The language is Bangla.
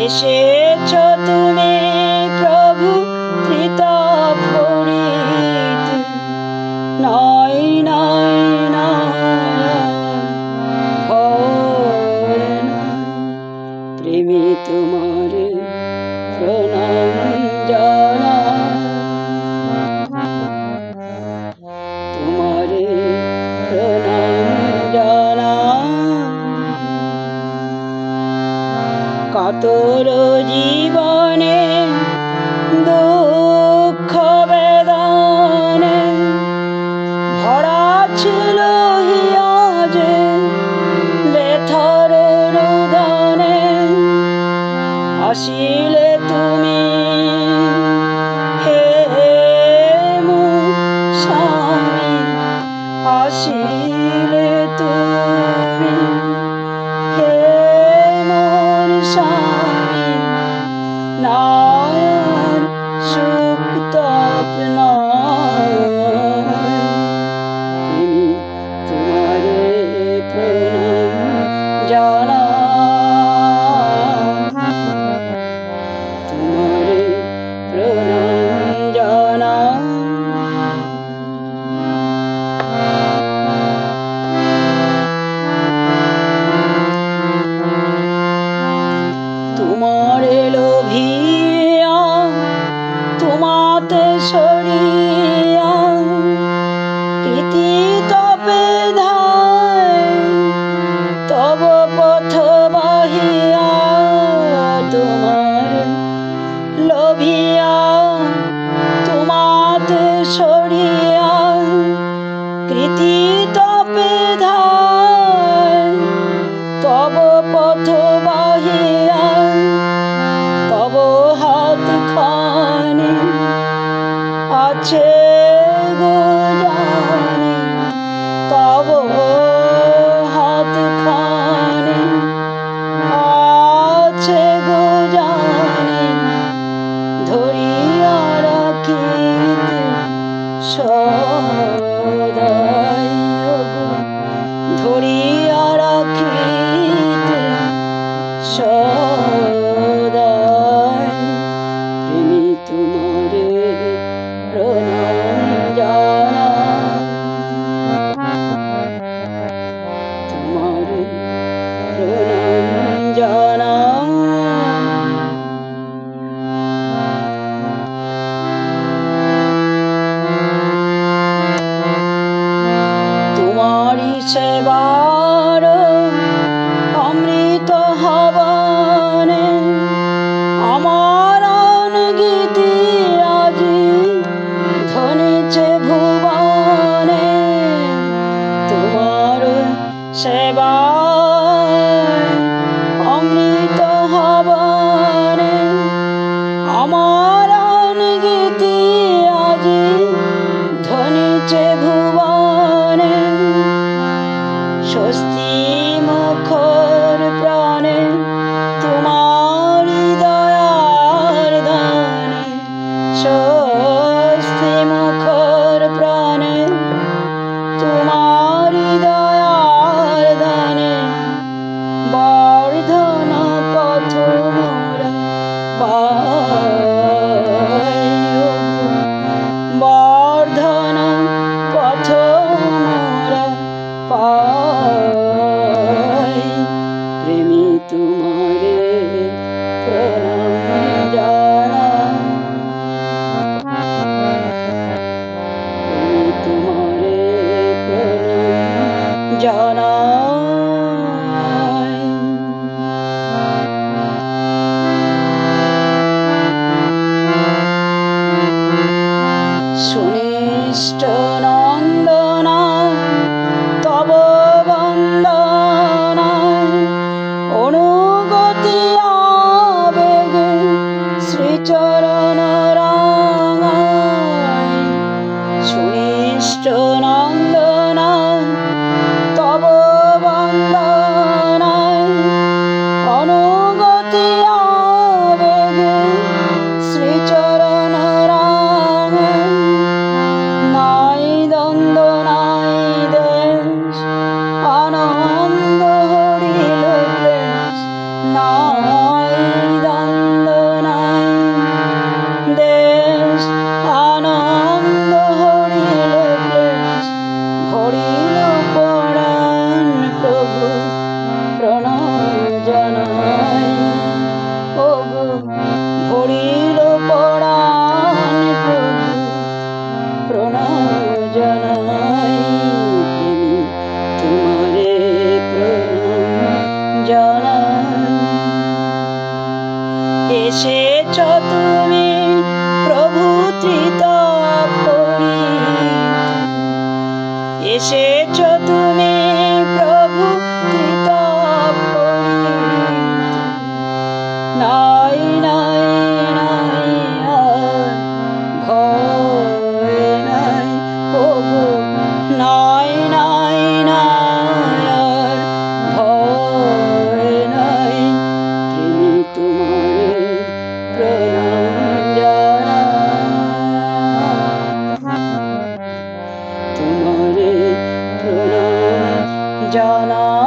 এসেছ তুমি প্রভু ত্রিতাপ করিতে, নয় নয় নয় ভয় নয়। প্রেমে তোমার প্রণাম জানাই, তোমারে প্রণাম জানাই। কাতর জীবনে দুঃখ বেদনে ভরা ছিল হিয়া যে ব্যথার রোদনে, আসিলে তুমি হে স্বামী, আসিলে তুমি হে মোর স্বামী, নয়ন সুখ তপনায়। প্রেমী তোমারে প্রণাম জানাই, তোমারে প্রণাম জানাই। তোমারে লোভিয়া তোমাতে সরিয়া প্রীতি তপে ধায়, তব পথ বাহিয়া তোমার লোভিয়া তোমাতে সরিয়া প্রীতি তপে ধায়, তব পথ বাহিয়া তব হাত খানি আছে গো জানি, তব হাত খানি আছে গো জানি, ধরিয়া রাখিতে সদাই গো, ধরিয়া রাখিতে সদাই। প্রেমী তোমারে প্রণাম জানাই, তোমারে প্রণাম জানাই। তোমারি সেবার অমৃত হবনে আমার গীতি আজি ধ্বনিছে ভুবনে, তোমার সেবা অমৃত হবনে আমার গীতি আজি ধ্বনিছে ভুবনে। স্বস্তি মুখর প্রাণে তোমারি দয়ার দানে, স্বস্তি মুখর প্রাণে তোমারি দয়ার দানে, বর্ধন পথ মোরা পাই, বর্ধন পথ মোরা পাই। প্রেমী তোমারে প্রণাম জানাই, প্রেমী তোমারে প্রণাম জানাই। সুনিষ্ট নন্দনা তব বন্দনা, অনুগতি আবেগে শ্রীচরণ রাঙায়। সুনিষ্ট নন্দনা তব বন্দনা, তুমি প্রভু ত্রিতাপরি, এসেছ তুমি প্রভু ত্রিতাপরি। নাই নাই নাই আর ভয় নাই ওগো, নাই নাই নাই আর ভয় নাই। প্রেমী তোমারে প্রণাম জানাই, তোমারে প্রণাম জানাই।